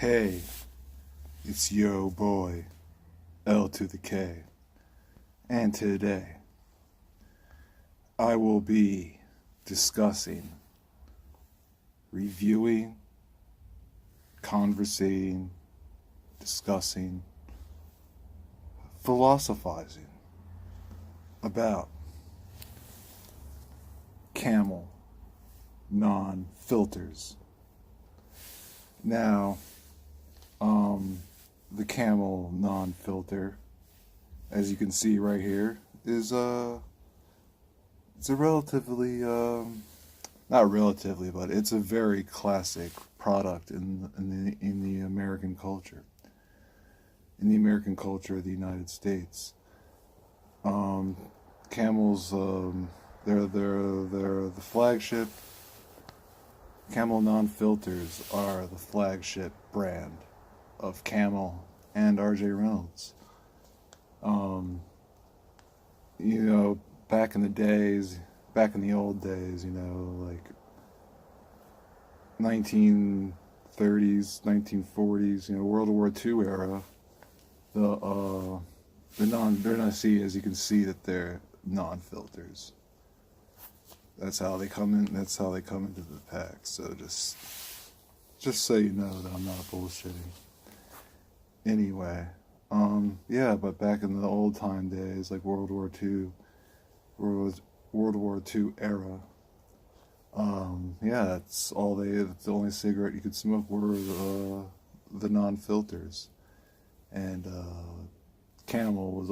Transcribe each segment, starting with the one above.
Hey, it's yo boy, L2thaK, and today I will be discussing, reviewing, conversating, discussing, philosophizing about Camel non-filters. Now, the Camel non-filter, as you can see right here, is it's a relatively not relatively, but it's a very classic product in the American culture, in the American culture of the United States. Camels, they're the flagship. Camel non-filters are the flagship brand of Camel and R.J. Reynolds. Back in the days, back in the old days, like 1930s, 1940s, World War II era, they're not as you can see that they're non-filters. That's how they come in. That's how they come into the pack. So just so you know that I'm not bullshitting. Anyway, but back in the old time days, like World War II era, that's the only cigarette you could smoke were the non-filters, and Camel was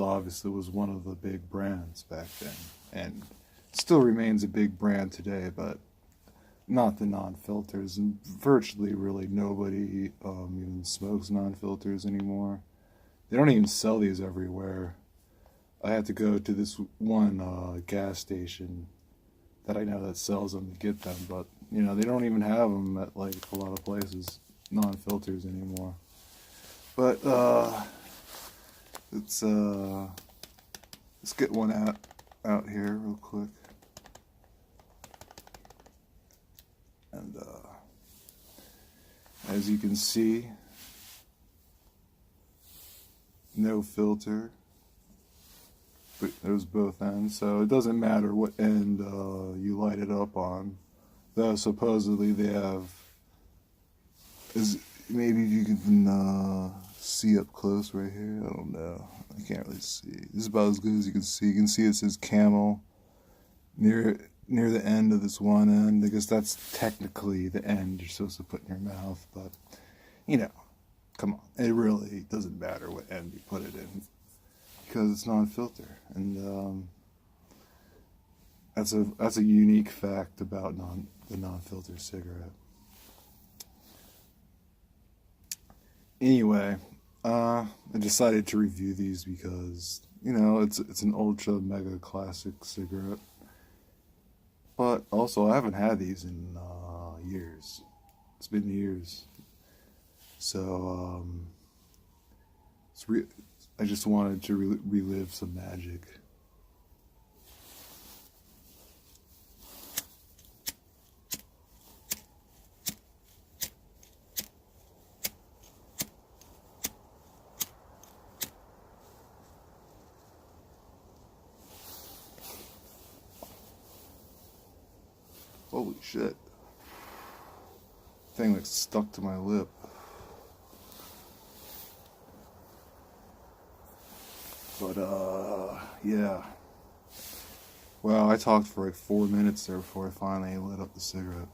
one of the big brands back then, and still remains a big brand today, but not the non-filters, and virtually really nobody even smokes non-filters anymore. They don't even sell these everywhere. I had to go to this one gas station that I know that sells them to get them, but they don't even have them at like a lot of places, non-filters anymore. But let's get one out here real quick. And as you can see, no filter, but there's both ends, so it doesn't matter what end you light it up on. Though supposedly they have, maybe you can see up close right here. I don't know. I can't really see. This is about as good as you can see. You can see it says Camel near the end of this one end. I guess that's technically the end you're supposed to put in your mouth, but come on, it really doesn't matter what end you put it in because it's non-filter, and that's a unique fact about the non-filter cigarette. Anyway, I decided to review these because it's an ultra mega classic cigarette. But also, I haven't had these in years. It's been years. So, I just wanted to relive some magic. Holy shit. Thing like stuck to my lip. But yeah. Well, I talked for like 4 minutes there before I finally lit up the cigarette.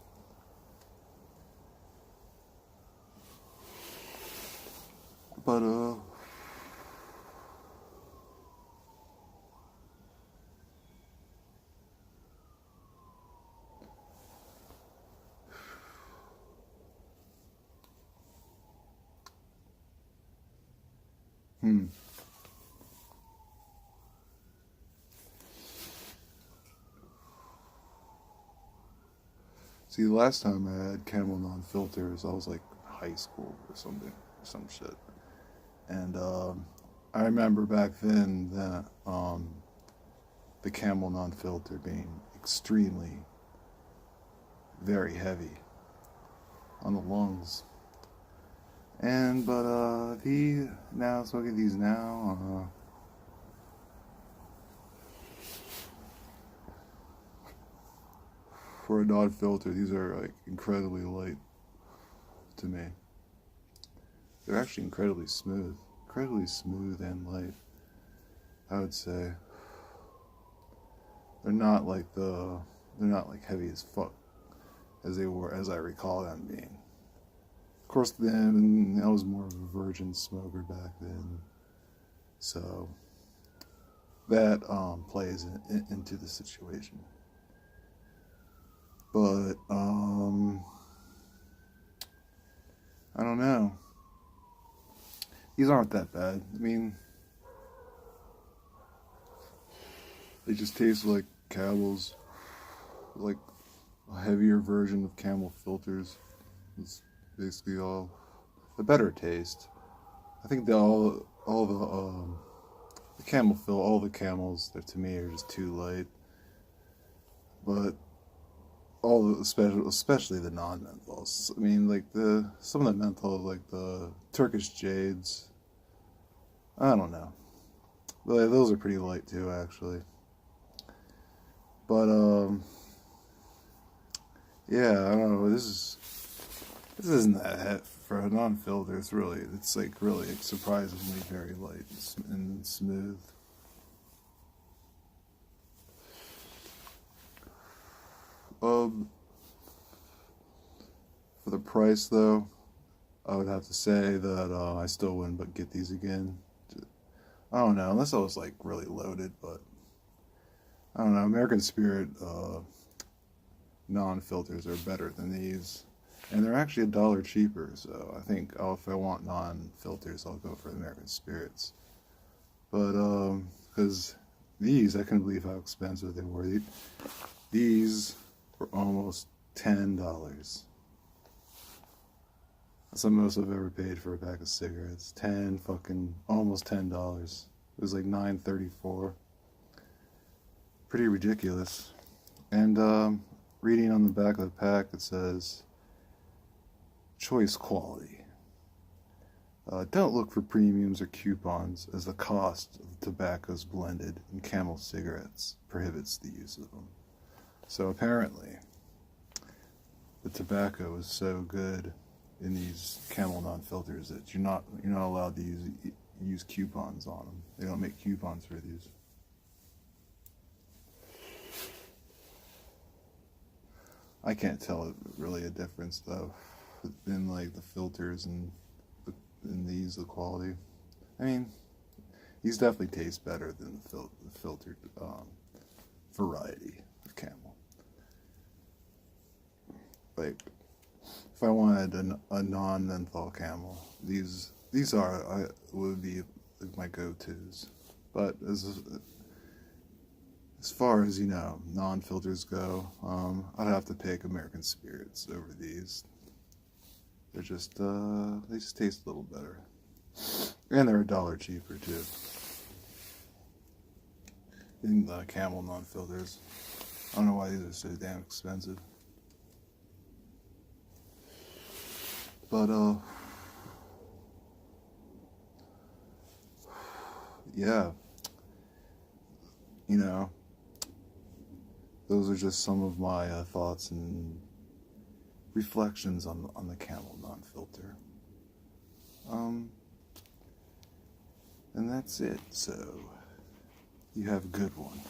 But See, the last time I had Camel non-filters, I was like high school or something, some shit. And I remember back then that the Camel non-filter being extremely, very heavy on the lungs. So look at these now. For a non-filter, these are like incredibly light to me. They're actually incredibly smooth and light, I would say. They're not like heavy as fuck as they were, as I recall them being. Of course, then I was more of a virgin smoker back then, so that plays into the situation. But I don't know. These aren't that bad. I mean, they just taste like Camels, like a heavier version of Camel filters. It's basically all a better taste. I think all the Camels that to me are just too light. But especially the non-menthols. I mean, like some of the menthols, like the Turkish Jades. I don't know. Those are pretty light too, actually. But yeah, I don't know. This isn't that heavy for a non-filter. It's like really surprisingly very light and smooth. For the price, though, I would have to say that I still wouldn't but get these again. I don't know, unless I was like really loaded, but I don't know. American Spirit non-filters are better than these, and they're actually $1 cheaper. So I think if I want non-filters, I'll go for American Spirits. But because these, I couldn't believe how expensive they were. These were almost $10. That's the most I've ever paid for a pack of cigarettes. Almost $10. It was like $9.34. Pretty ridiculous. And reading on the back of the pack, it says, choice quality. Don't look for premiums or coupons, as the cost of tobaccos blended in Camel cigarettes prohibits the use of them. So apparently, the tobacco is so good in these Camel non-filters that you're not allowed to use coupons on them. They don't make coupons for these. I can't tell really a difference though in like the filters and the quality. I mean, these definitely taste better than the filtered variety of Camel. Like, if I wanted a non-menthol Camel, these would be like my go-tos. But as far as non-filters go, I'd have to pick American Spirits over these. They're just they just taste a little better, and they're $1 cheaper too than the Camel non-filters. I don't know why these are so damn expensive. But yeah, those are just some of my thoughts and reflections on the Camel non-filter. And that's it. So you have a good one.